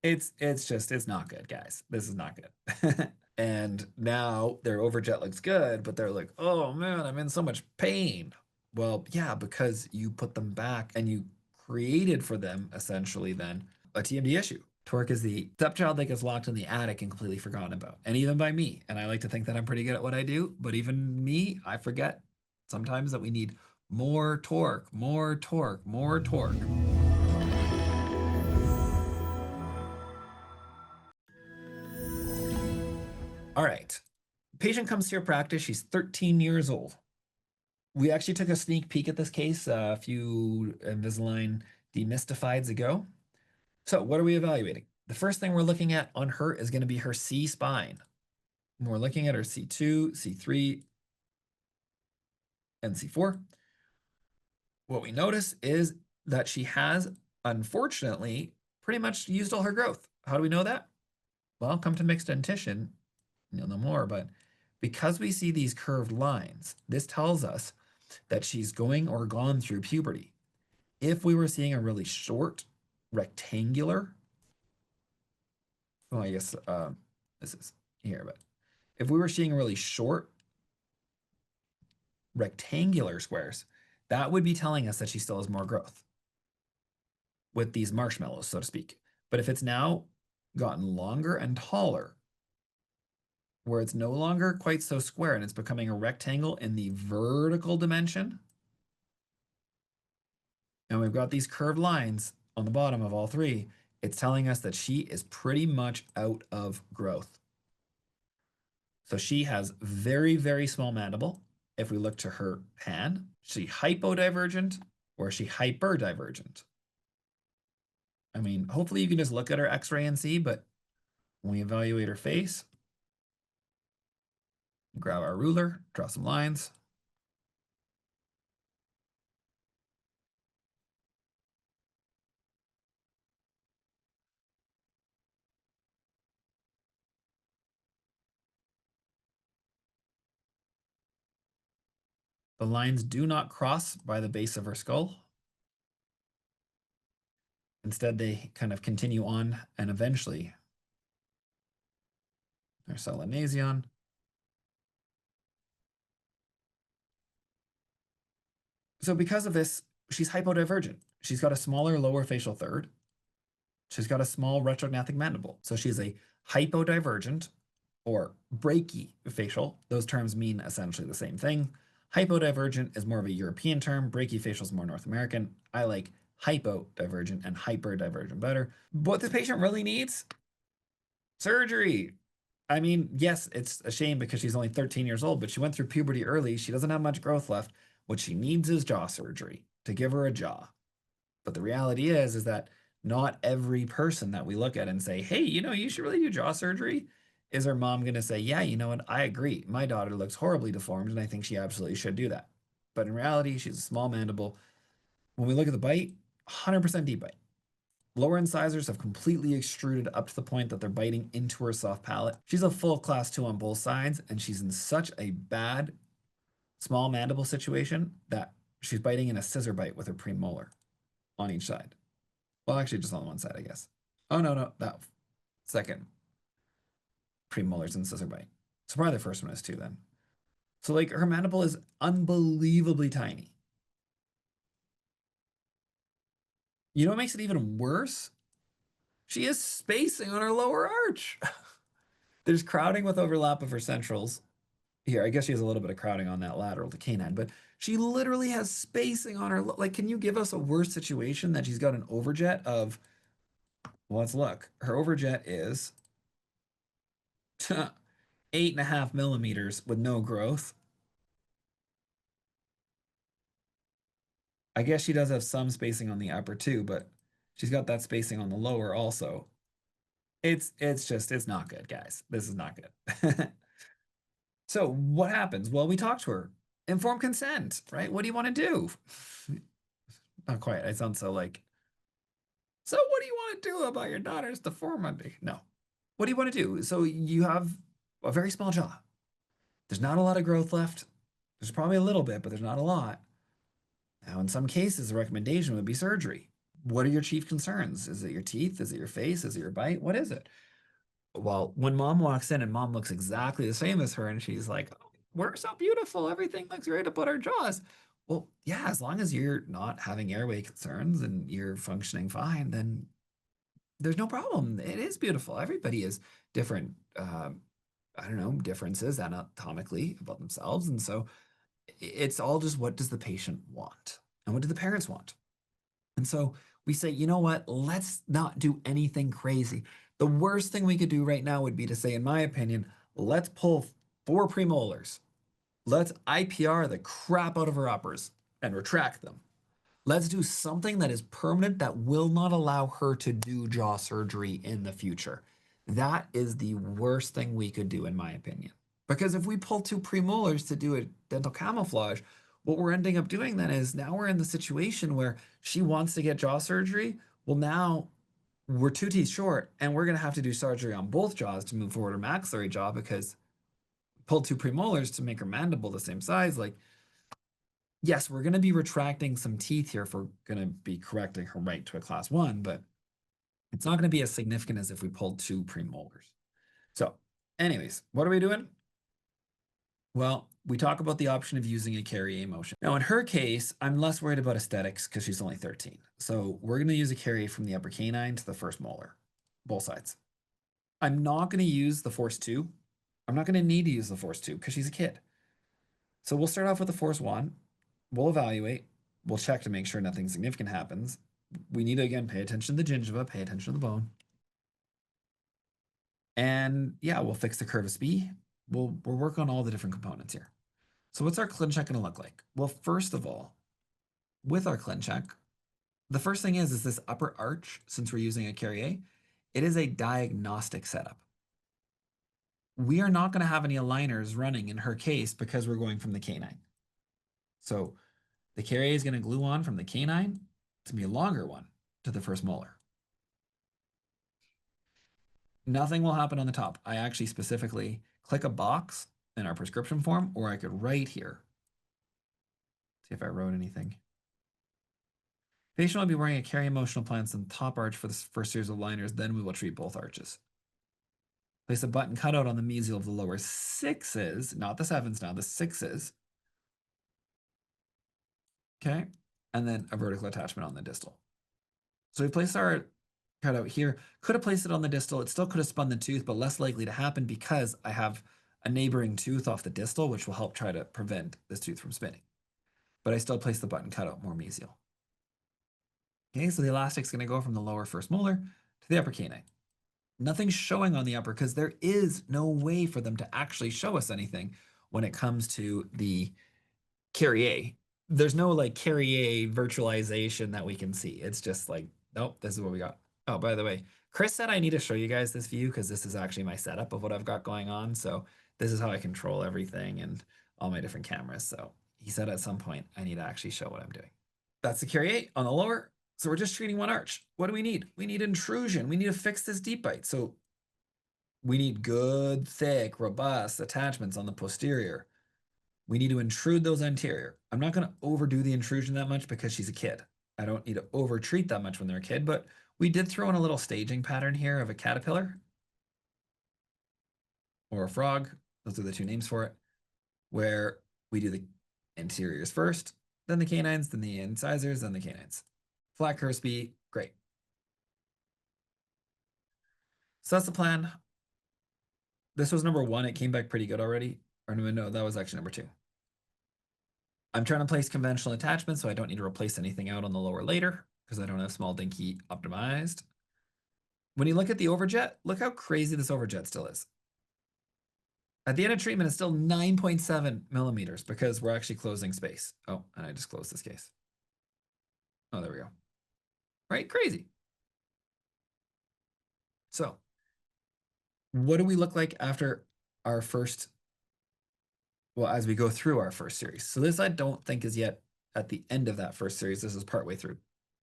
It's not good, guys. This is not good. And now their Overjet looks good, but they're like, oh man, I'm in so much pain. Well, yeah, because you put them back and you created for them essentially then a TMD issue. Torque is the stepchild that gets locked in the attic and completely forgotten about, and even by me. And I like to think that I'm pretty good at what I do, but even me, I forget sometimes that we need more torque, more torque, more torque. All right. Patient comes to your practice. She's 13 years old. We actually took a sneak peek at this case a few Invisalign demystifieds ago. So, what are we evaluating? The first thing we're looking at on her is going to be her C spine. We're looking at her C2, C3, and C4. What we notice is that she has, unfortunately, pretty much used all her growth. How do we know that? Well, come to mixed dentition, you'll know more, but because we see these curved lines, this tells us that she's going or gone through puberty. If we were seeing a really short, rectangular, well, I guess this is here, but if we were seeing really short, rectangular squares, that would be telling us that she still has more growth with these marshmallows, so to speak. But if it's now gotten longer and taller, where it's no longer quite so square and it's becoming a rectangle in the vertical dimension, and we've got these curved lines on the bottom of all three, it's telling us that she is pretty much out of growth. So she has very, very small mandible. If we look to her pan, is she hypodivergent or is she hyperdivergent? I mean, hopefully you can just look at her x-ray and see, but when we evaluate her face, grab our ruler, draw some lines. The lines do not cross by the base of her skull. Instead, they kind of continue on and eventually there's solanasion. So because of this, she's hypodivergent. She's got a smaller lower facial third. She's got a small retrognathic mandible. So she's a hypodivergent or brachyfacial. Those terms mean essentially the same thing. Hypodivergent is more of a European term. Brachyfacial is more North American. I like hypodivergent and hyperdivergent better. What this patient really needs? Surgery. I mean, yes, it's a shame because she's only 13 years old, but she went through puberty early. She doesn't have much growth left. What she needs is jaw surgery to give her a jaw. But the reality is that not every person that we look at and say, hey, you should really do jaw surgery, is her mom going to say, yeah, you know what? I agree. My daughter looks horribly deformed and I think she absolutely should do that. But in reality, she's a small mandible. When we look at the bite, 100% deep bite. Lower incisors have completely extruded up to the point that they're biting into her soft palate. She's a full class 2 on both sides, and she's in such a bad small mandible situation that she's biting in a scissor bite with her premolar on each side. Well, actually, just on one side, I guess. Oh, no, that second premolars in scissor bite. So probably the first one is too then. So like her mandible is unbelievably tiny. You know what makes it even worse? She has spacing on her lower arch. There's crowding with overlap of her centrals. Here, I guess she has a little bit of crowding on that lateral to canine, but she literally has spacing on her. Like, can you give us a worse situation that she's got an overjet of, well, let's look. Her overjet is 8.5 millimeters with no growth. I guess she does have some spacing on the upper too, but she's got that spacing on the lower also. It's not good, guys. This is not good. So what happens? Well, we talk to her. Informed consent, right? What do you want to do? Not quite. I sound so like, so what do you want to do about your daughter's deformity? No. What do you want to do? So you have a very small jaw. There's not a lot of growth left. There's probably a little bit, but there's not a lot. Now, in some cases, the recommendation would be surgery. what are your chief concerns? Is it your teeth? Is it your face? Is it your bite? What is it? Well, when mom walks in and mom looks exactly the same as her and she's like, "Oh, we're so beautiful. Everything looks great about our jaws." Well, yeah, as long as you're not having airway concerns and you're functioning fine, then there's no problem. It is beautiful. Everybody is different. I don't know, differences anatomically about themselves. And so it's all just what does the patient want and what do the parents want? And so we say, you know what? Let's not do anything crazy. The worst thing we could do right now would be to say, in my opinion, let's pull 4 premolars. Let's IPR the crap out of her uppers and retract them. Let's do something that is permanent that will not allow her to do jaw surgery in the future. That is the worst thing we could do, in my opinion. Because if we pull 2 premolars to do a dental camouflage, what we're ending up doing then is now we're in the situation where she wants to get jaw surgery. Well, now we're 2 teeth short and we're going to have to do surgery on both jaws to move forward her maxillary jaw because pull 2 premolars to make her mandible the same size. Like, yes, we're going to be retracting some teeth here if we're going to be correcting her right to a class 1, but it's not going to be as significant as if we pulled 2 premolars. So, anyways, what are we doing? Well, we talk about the option of using a Carriere motion. Now, in her case, I'm less worried about aesthetics because she's only 13. So we're going to use a Carriere from the upper canine to the first molar, both sides. I'm not going to use the force 2. I'm not going to need to use the force 2 because she's a kid. So we'll start off with the force 1. We'll evaluate. We'll check to make sure nothing significant happens. We need to, again, pay attention to the gingiva, pay attention to the bone. And yeah, we'll fix the curvus B. We'll work on all the different components here. So what's our ClinCheck going to look like? Well, first of all, with our ClinCheck, the first thing is this upper arch, since we're using a Carriere, it is a diagnostic setup. We are not going to have any aligners running in her case because we're going from the canine. So the Carriere is going to glue on from the canine to be a longer one to the first molar. Nothing will happen on the top. I actually specifically click a box in our prescription form, or I could write here. See if I wrote anything. Patient will be wearing a Carriere emotional plans on the top arch for the first series of liners, then we will treat both arches. Place a button cutout on the mesial of the lower 6s, not the 7s now, the 6s. Okay, and then a vertical attachment on the distal. So we place our cutout here. Could have placed it on the distal. It still could have spun the tooth, but less likely to happen because I have a neighboring tooth off the distal, which will help try to prevent this tooth from spinning. But I still place the button cutout more mesial. Okay, so the elastic's going to go from the lower first molar to the upper canine. Nothing's showing on the upper because there is no way for them to actually show us anything when it comes to the Carriere. There's no like Carriere virtualization that we can see. It's just like, nope, this is what we got. Oh, by the way, Chris said I need to show you guys this view because this is actually my setup of what I've got going on. So this is how I control everything and all my different cameras. So he said at some point I need to actually show what I'm doing. That's the Carriere on the lower. So we're just treating one arch. What do we need? We need intrusion. We need to fix this deep bite. So we need good, thick, robust attachments on the posterior. We need to intrude those anterior. I'm not going to overdo the intrusion that much because she's a kid. I don't need to overtreat that much when they're a kid, but we did throw in a little staging pattern here of a caterpillar or a frog. Those are the 2 names for it, where we do the anteriors first, then the canines, then the incisors, then the canines. Flat curve speed, great. So that's the plan. This was number 1. It came back pretty good already. Or no, that was actually number 2. I'm trying to place conventional attachments, so I don't need to replace anything out on the lower later because I don't have small dinky optimized. When you look at the overjet, look how crazy this overjet still is. At the end of treatment, it's still 9.7 millimeters because we're actually closing space. Oh, and I just closed this case. Oh, there we go. Right, crazy. So what do we look like after our first, well, as we go through our first series? So this I don't think is yet at the end of that first series. This is partway through.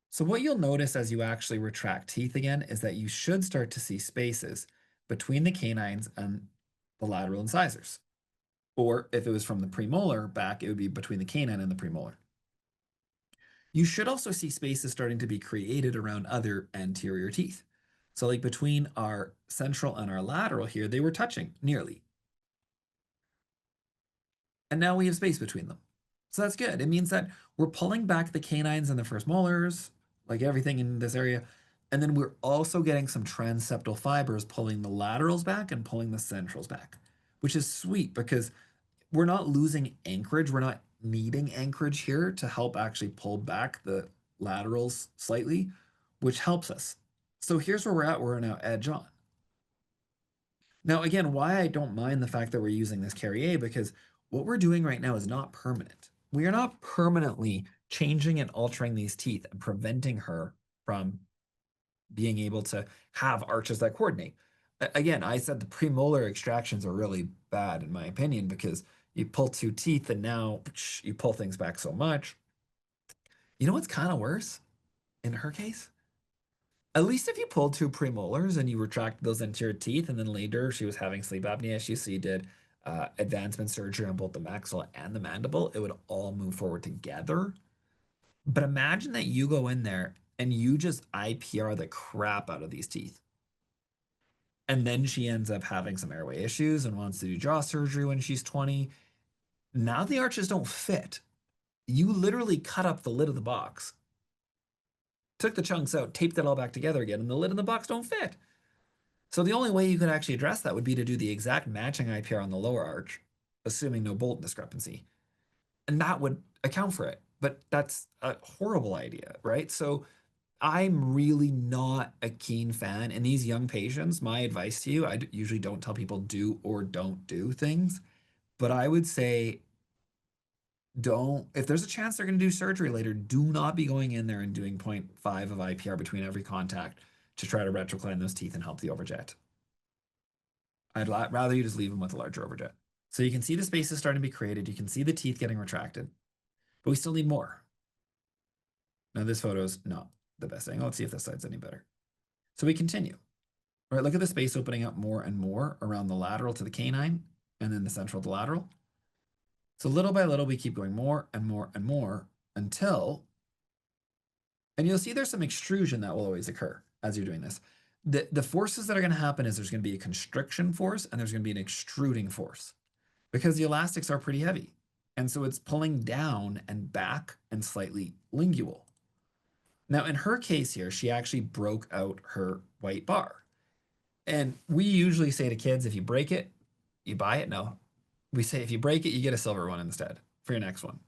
So what you'll notice as you actually retract teeth again is that you should start to see spaces between the canines and the lateral incisors. Or if it was from the premolar back, it would be between the canine and the premolar. You should also see spaces starting to be created around other anterior teeth. So like between our central and our lateral here, they were touching nearly. And now we have space between them. So that's good. It means that we're pulling back the canines and the first molars, like everything in this area. And then we're also getting some transeptal fibers pulling the laterals back and pulling the centrals back, which is sweet because we're not losing anchorage. We're not needing anchorage here to help actually pull back the laterals slightly, which helps us. So here's where we're at. We're now edge on. Now, again, why I don't mind the fact that we're using this Carriere, because what we're doing right now is not permanent. We are not permanently changing and altering these teeth and preventing her from being able to have arches that coordinate. Again, I said the premolar extractions are really bad in my opinion because you pull two teeth and now you pull things back so much. You know what's kind of worse in her case? At least if you pulled two premolars and you retracted those anterior teeth, and then later she was having sleep apnea issues, so you did advancement surgery on both the maxilla and the mandible, it would all move forward together. But imagine that you go in there and you just IPR the crap out of these teeth. And then she ends up having some airway issues and wants to do jaw surgery when she's 20. Now the arches don't fit. You literally cut up the lid of the box, took the chunks out, taped it all back together again, and the lid and the box don't fit. So the only way you could actually address that would be to do the exact matching IPR on the lower arch, assuming no bolt discrepancy. And that would account for it. But that's a horrible idea, right? So I'm really not a keen fan. In these young patients, my advice to you, usually don't tell people do or don't do things, but I would say don't, if there's a chance they're going to do surgery later, do not be going in there and doing 0.5 of IPR between every contact to try to retrocline those teeth and help the overjet. I'd rather you just leave them with a larger overjet. So you can see the spaces starting to be created. You can see the teeth getting retracted, but we still need more. Now this photo is not the best angle. Let's see if this side's any better. So we continue. All right, look at the space opening up more and more around the lateral to the canine and then the central to lateral. So little by little, we keep going more and more and more until, and you'll see there's some extrusion that will always occur as you're doing this. The forces that are going to happen is there's going to be a constriction force and there's going to be an extruding force because the elastics are pretty heavy. And so it's pulling down and back and slightly lingual. Now, in her case here, she actually broke out her white bar. And we usually say to kids, if you break it, you buy it. No, we say if you break it, you get a silver one instead for your next one.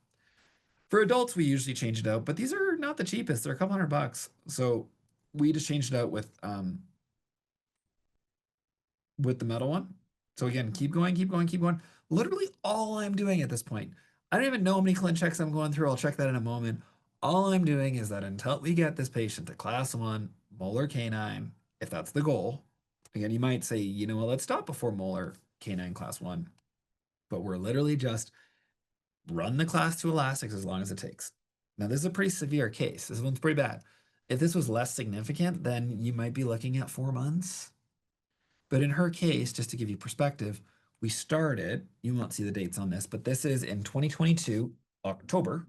For adults, we usually change it out, but these are not the cheapest. They're a couple $100. So we just changed it out with the metal one. So again, keep going, keep going, keep going. Literally all I'm doing at this point, I don't even know how many clin checks I'm going through. I'll check that in a moment. All I'm doing is that until we get this patient to class 1 molar canine, if that's the goal. Again, you might say, you know, well, let's stop before molar canine class 1. But we're literally just run the class 2 elastics as long as it takes. Now, this is a pretty severe case. This one's pretty bad. If this was less significant, then you might be looking at 4 months. But in her case, just to give you perspective, we started, you won't see the dates on this, but this is in 2022, October.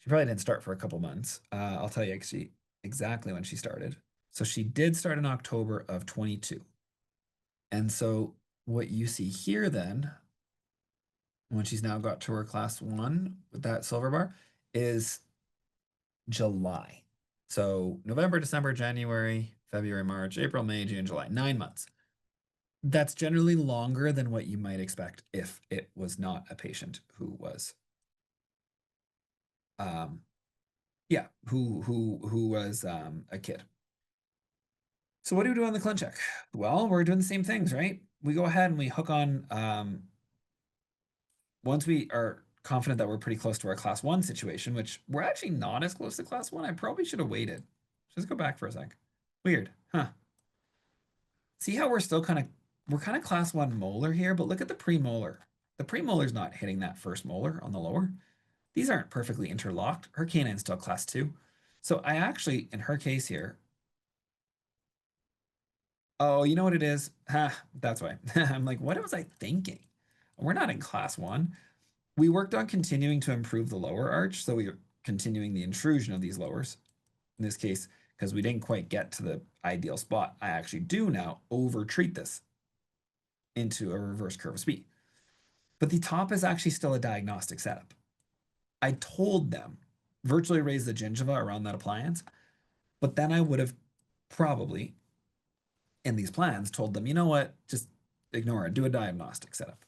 She probably didn't start for a couple months. I'll tell you actually exactly when she started. So she did start in October of 22. And so what you see here then, when she's now got to her class 1 with that silver bar, is July. So November, December, January, February, March, April, May, June, July, 9 months. That's generally longer than what you might expect if it was not a patient who was, who was a kid. So what do we do on the clin check? Well, we're doing the same things, right? We go ahead and we hook on, once we are confident that we're pretty close to our class 1 situation, which we're actually not as close to class 1. I probably should have waited. Just go back for a sec. Weird, huh? See how we're kind of class 1 molar here, but look at the premolar. The premolar's not hitting that first molar on the lower. These aren't perfectly interlocked. Her canine's still class 2. So I actually, in her case here, oh, you know what it is? That's why. I'm like, what was I thinking? We're not in class 1. We worked on continuing to improve the lower arch. So we continuing the intrusion of these lowers. In this case, because we didn't quite get to the ideal spot, I actually do now over treat this into a reverse curve of speed. But the top is actually still a diagnostic setup. I told them virtually raise the gingiva around that appliance, but then I would have probably in these plans told them, you know what, just ignore it, do a diagnostic setup.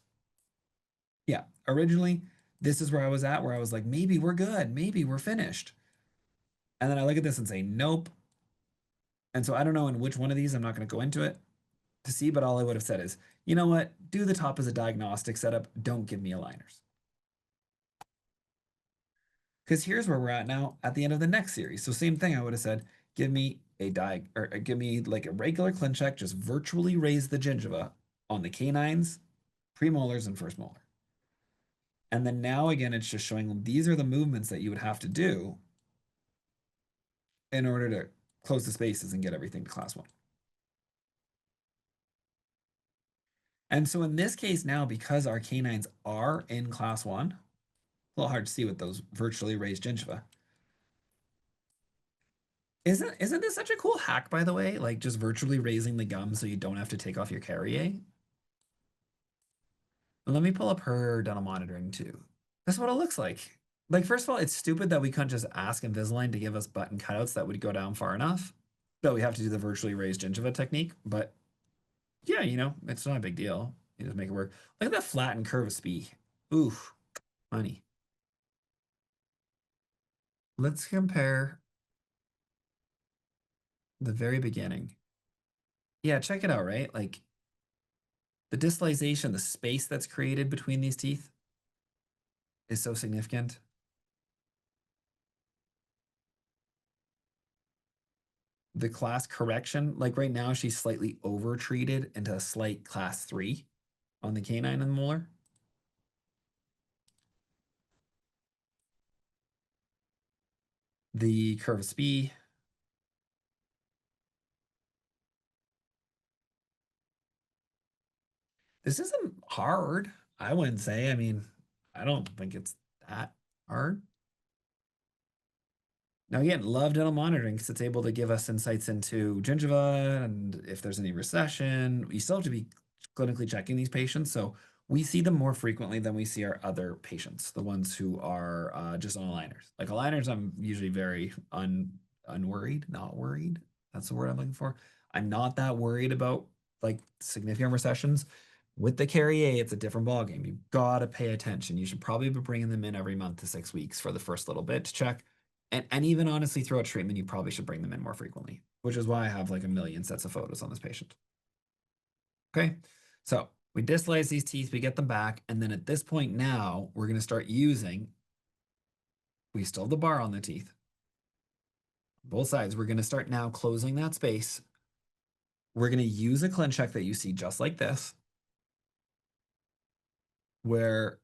Yeah, originally, this is where I was at, where I was like, maybe we're good, maybe we're finished. And then I look at this and say, nope. And so I don't know in which one of these, I'm not going to go into it to see, but all I would have said is, you know what, do the top as a diagnostic setup, don't give me aligners. Because here's where we're at now at the end of the next series. So same thing, I would have said, give me a give me like a regular ClinCheck, just virtually raise the gingiva on the canines, premolars, and first molar. And then now again, it's just showing these are the movements that you would have to do in order to close the spaces and get everything to class 1. And so in this case now, because our canines are in class 1, a little hard to see with those virtually raised gingiva. Isn't this such a cool hack, by the way? Like just virtually raising the gum so you don't have to take off your Carriere. Let me pull up her dental monitoring too. That's what it looks like. Like, first of all, it's stupid that we couldn't just ask Invisalign to give us button cutouts that would go down far enough. That we have to do the virtually raised gingiva technique. But yeah, it's not a big deal. You just make it work. Look at that flattened curve of speed. Oof, money. Let's compare the very beginning. Yeah, check it out, right? Like the distalization, the space that's created between these teeth is so significant. The class correction, like right now, she's slightly over treated into a slight class 3 on the canine and molar. The curve of speed. This isn't hard, I wouldn't say. I mean, I don't think it's that hard. Now, again, love dental monitoring because it's able to give us insights into gingiva and if there's any recession. You still have to be clinically checking these patients. So we see them more frequently than we see our other patients, the ones who are just on aligners. Like aligners, I'm usually very unworried, not worried. That's the word I'm looking for. I'm not that worried about like significant recessions. With the Carriere, it's a different ballgame. You've got to pay attention. You should probably be bringing them in every month to 6 weeks for the first little bit to check. And even honestly, throughout treatment, you probably should bring them in more frequently, which is why I have like a million sets of photos on this patient. Okay, so we distalize these teeth, we get them back, and then at this point now, we're going to start using, we still have the bar on the teeth, both sides. We're going to start now closing that space. We're going to use a ClinCheck that you see just like this, where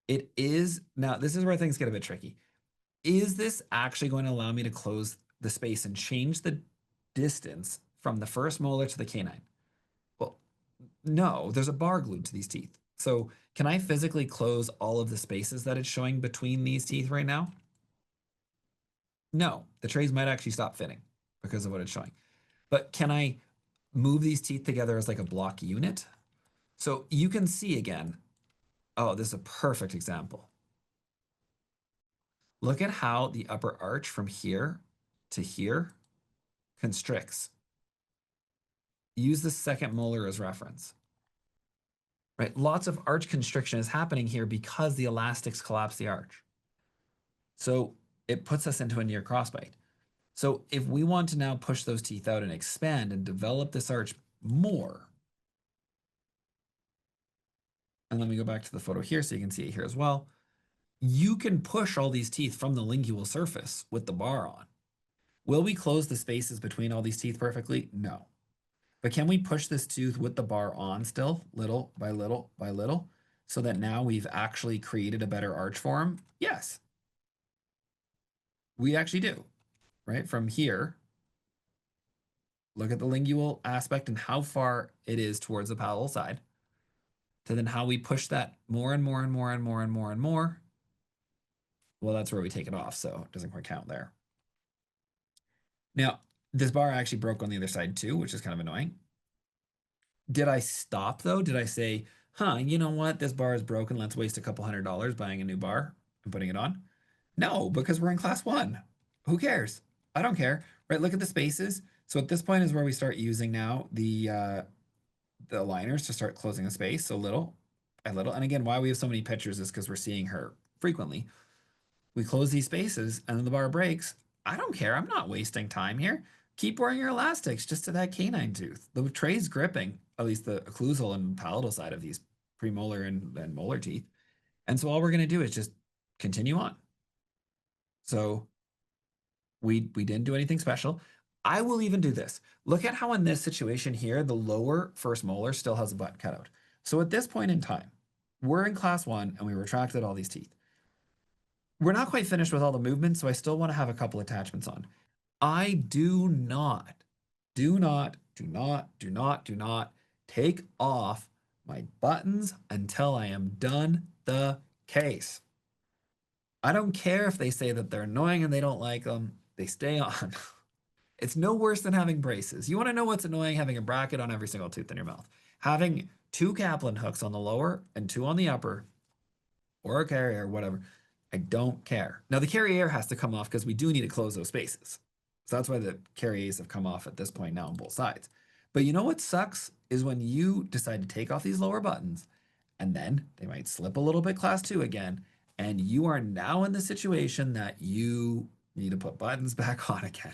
it is, now this is where things get a bit tricky. Is this actually going to allow me to close the space and change the distance from the first molar to the canine? Well, no, there's a bar glued to these teeth. So can I physically close all of the spaces that it's showing between these teeth right now? No, the trays might actually stop fitting because of what it's showing. But can I move these teeth together as like a block unit? So you can see again, oh, this is a perfect example. Look at how the upper arch from here to here constricts. Use the second molar as reference. Right? Lots of arch constriction is happening here because the elastics collapse the arch. So it puts us into a near crossbite. So if we want to now push those teeth out and expand and develop this arch more, and let me go back to the photo here so you can see it here as well, you can push all these teeth from the lingual surface with the bar on. Will we close the spaces between all these teeth perfectly? No. But can we push this tooth with the bar on still, little by little by little, so that now we've actually created a better arch for him? Yes. We actually do, right? From here, look at the lingual aspect and how far it is towards the palatal side, to then how we push that more and more and more and more and more and more Well, that's where we take it off, so it doesn't quite count there. Now, this bar actually broke on the other side too, which is kind of annoying. Did I stop though? Did I say, huh, you know what? This bar is broken. Let's waste a couple $100 buying a new bar and putting it on? No, because we're in class one. Who cares? I don't care. Right? Look at the spaces. So at this point is where we start using now the aligners to start closing the space. So little by little. And again, why we have so many pictures is because we're seeing her frequently. We close these spaces and then the bar breaks. I don't care. I'm not wasting time here. Keep wearing your elastics just to that canine tooth. The tray's gripping, at least the occlusal and palatal side of these premolar and molar teeth. And so all we're going to do is just continue on. So we didn't do anything special. I will even do this. Look at how in this situation here, the lower first molar still has a butt cut out. So at this point in time, we're in class one and we retracted all these teeth. We're not quite finished with all the movements, so I still want to have a couple attachments on. I do not take off my buttons until I am done the case. I don't care if they say that they're annoying and they don't like them, they stay on. It's no worse than having braces. You want to know what's annoying? Having a bracket on every single tooth in your mouth. Having two Kaplan hooks on the lower and two on the upper, or a Carriere, whatever. I don't care. Now the Carriere has to come off because we do need to close those spaces. So that's why the Carrieres have come off at this point now on both sides. But you know what sucks is when you decide to take off these lower buttons and then they might slip a little bit class two again. And you are now in the situation that you need to put buttons back on again.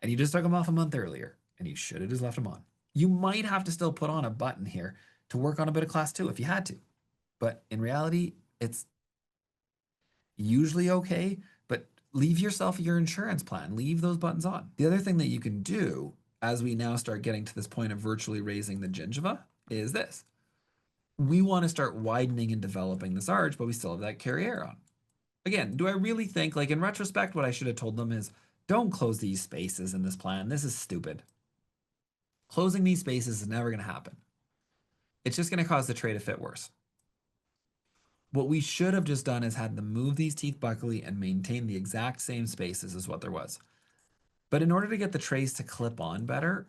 And you just took them off a month earlier and you should have just left them on. You might have to still put on a button here to work on a bit of class two if you had to. But in reality, it's usually okay, but leave yourself your insurance plan. Leave those buttons on. The other thing that you can do as we now start getting to this point of virtually raising the gingiva is this. We want to start widening and developing this arch, but we still have that Carriere on. Again, do I really think, like in retrospect, what I should have told them is don't close these spaces in this plan. This is stupid. Closing these spaces is never going to happen. It's just going to cause the tray to fit worse. What we should have just done is had them move these teeth buccally and maintain the exact same spaces as what there was. But in order to get the trays to clip on better,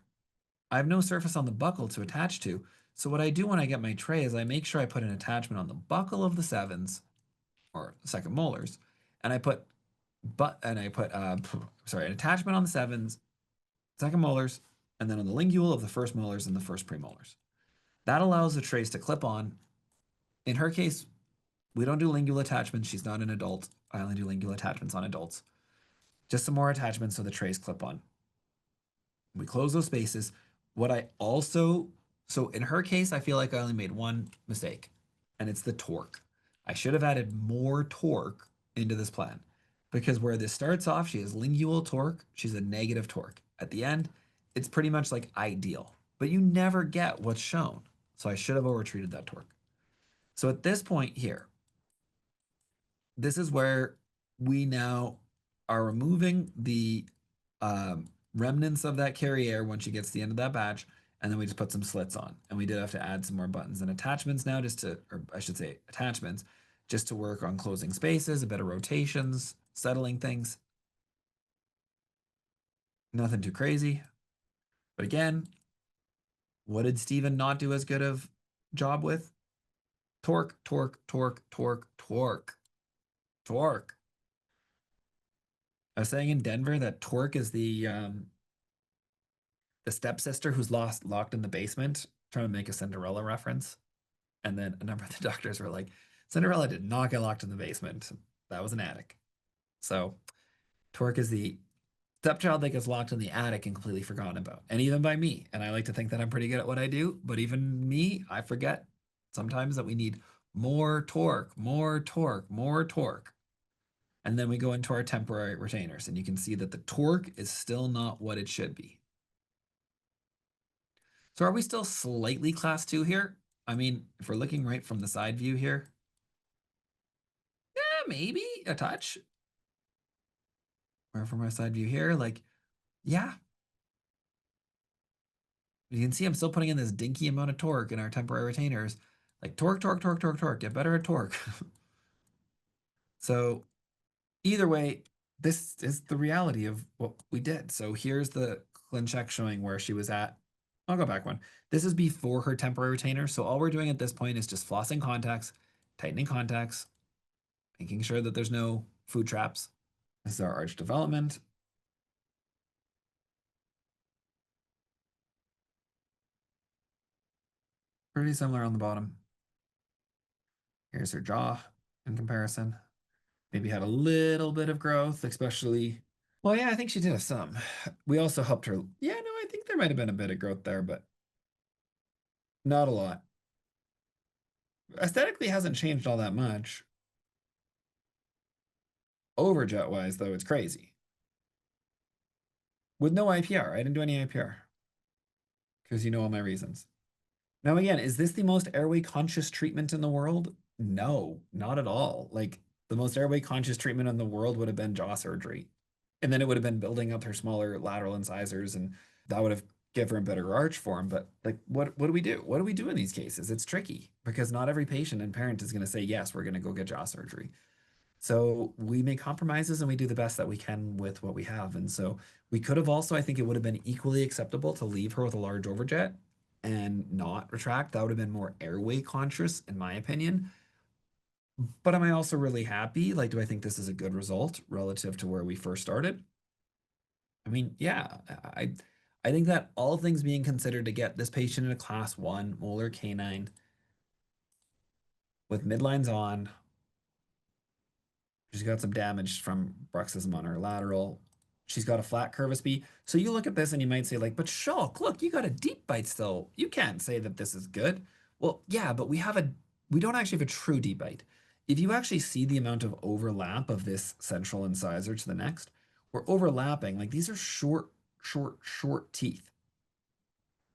I have no surface on the buckle to attach to. So what I do when I get my tray is I make sure I put an attachment on the buckle of the sevens or second molars, and I put an attachment on the sevens, second molars, and then on the lingual of the first molars and the first premolars. That allows the trays to clip on. In her case, we don't do lingual attachments. She's not an adult. I only do lingual attachments on adults. Just some more attachments so the trays clip on. We close those spaces. What I also, so in her case, I feel like I only made one mistake, and it's the torque. I should have added more torque into this plan because where this starts off, she has lingual torque. She's a negative torque. At the end, it's pretty much like ideal, but you never get what's shown. So I should have over-treated that torque. So at this point here, this is where we now are removing the remnants of that Carriere when she gets to the end of that batch, and then we just put some slits on. And we did have to add some more buttons and attachments now just to, or I should say attachments, just to work on closing spaces, a bit of rotations, settling things. Nothing too crazy. But again, what did Steven not do as good of job with? Torque, torque, torque, torque, torque, torque. I was saying in Denver that torque is the stepsister who's locked in the basement, trying to make a Cinderella reference. And then a number of the doctors were like, Cinderella did not get locked in the basement. That was an attic. So Torque is the stepchild that gets locked in the attic and completely forgotten about. And even by me. And I like to think that I'm pretty good at what I do, but even me, I forget sometimes that we need more torque, more torque, more torque. And then we go into our temporary retainers, and you can see that the torque is still not what it should be. So are we still slightly class two here? I mean, if we're looking right from the side view here, yeah, maybe a touch. Or from our side view here, like, yeah. You can see I'm still putting in this dinky amount of torque in our temporary retainers. Like torque, torque, torque, torque, torque, get better at torque. So Either way, this is the reality of what we did. So here's the ClinCheck showing where she was at. I'll go back one. This is before her temporary retainer. So all we're doing at this point is just flossing contacts, tightening contacts, making sure that there's no food traps. This is our arch development. Pretty similar on the bottom. Here's her jaw in comparison. Maybe had a little bit of growth, especially. Well, yeah, I think she did have some. We also helped her. Yeah, no, I think there might have been a bit of growth there, but not a lot. Aesthetically hasn't changed all that much. Overjet wise, though, it's crazy. With no IPR. I didn't do any IPR because you know all my reasons. Now, again, is this the most airway conscious treatment in the world? No, not at all. Like the most airway conscious treatment in the world would have been jaw surgery. And then it would have been building up her smaller lateral incisors, and that would have given her a better arch form. But like, what do we do? What do we do in these cases? It's tricky because not every patient and parent is going to say, yes, we're going to go get jaw surgery. So we make compromises and we do the best that we can with what we have. And so we could have also, I think it would have been equally acceptable to leave her with a large overjet and not retract. That would have been more airway conscious, in my opinion. But am I also really happy? Like, do I think this is a good result relative to where we first started? I mean, yeah, I think that all things being considered to get this patient in a class 1 molar canine with midlines on, she's got some damage from bruxism on her lateral. She's got a flat curvus B. So you look at this and you might say, like, but Schalk, look, you got a deep bite still. You can't say that this is good. Well, yeah, but we don't actually have a true deep bite. If you actually see the amount of overlap of this central incisor to the next, we're overlapping. Like these are short teeth.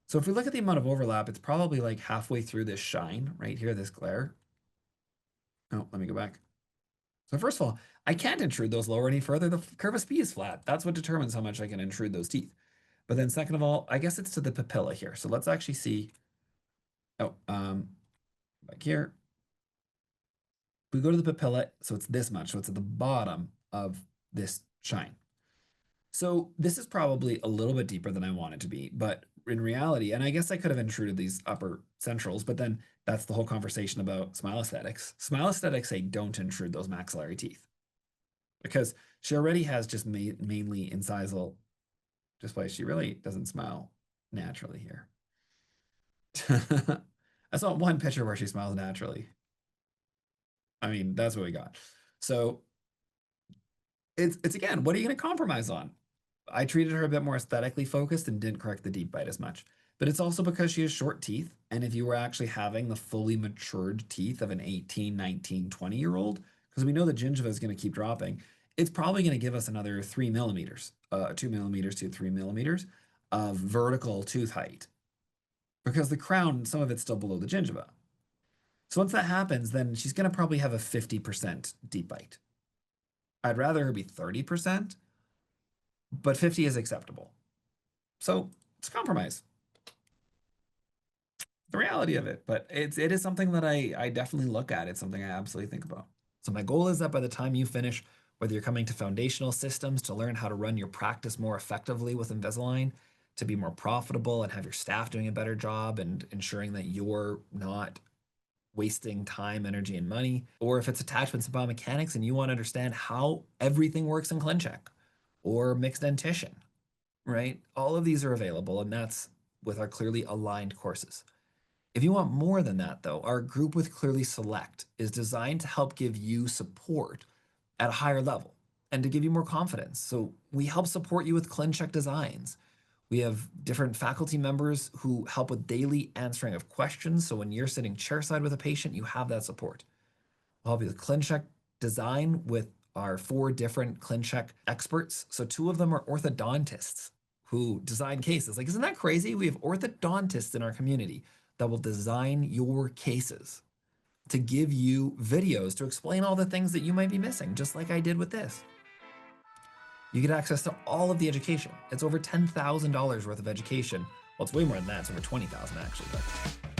So if we look at the amount of overlap, it's probably like halfway through this shine right here, this glare. Oh, let me go back. So first of all, I can't intrude those lower any further. The curvus B is flat. That's what determines how much I can intrude those teeth. But then second of all, I guess it's to the papilla here. So let's actually see. Oh, back here. We go to the papilla, so it's this much. So it's at the bottom of this shine. So this is probably a little bit deeper than I want it to be, but in reality, and I guess I could have intruded these upper centrals, but then that's the whole conversation about smile aesthetics. Smile aesthetics say don't intrude those maxillary teeth because she already has just mainly incisal display. She really doesn't smile naturally here. I saw one picture where she smiles naturally. I mean, that's what we got. So it's again, what are you going to compromise on? I treated her a bit more aesthetically focused and didn't correct the deep bite as much. But it's also because she has short teeth. And if you were actually having the fully matured teeth of an 18, 19, 20-year-old, because we know the gingiva is going to keep dropping, it's probably going to give us another 3 millimeters, 2 millimeters to 3 millimeters of vertical tooth height. Because the crown, some of it's still below the gingiva. So once that happens, then she's going to probably have a 50% deep bite. I'd rather her be 30%, but 50 is acceptable. So it's a compromise. The reality of it, but it is something that I definitely look at. It's something I absolutely think about. So my goal is that by the time you finish, whether you're coming to foundational systems to learn how to run your practice more effectively with Invisalign, to be more profitable and have your staff doing a better job and ensuring that you're not wasting time, energy, and money, or if it's attachments and biomechanics and you want to understand how everything works in ClinCheck or mixed dentition, right? All of these are available, and that's with our clearly aligned courses. If you want more than that, though, our group with Clearly Select is designed to help give you support at a higher level and to give you more confidence. So we help support you with ClinCheck designs. We have different faculty members who help with daily answering of questions. So when you're sitting chairside with a patient, you have that support. We'll help you with ClinCheck design with our 4 different ClinCheck experts. So 2 of them are orthodontists who design cases. Like, isn't that crazy? We have orthodontists in our community that will design your cases to give you videos to explain all the things that you might be missing, just like I did with this. You get access to all of the education. It's over $10,000 worth of education. Well, it's way more than that. It's over $20,000 actually, but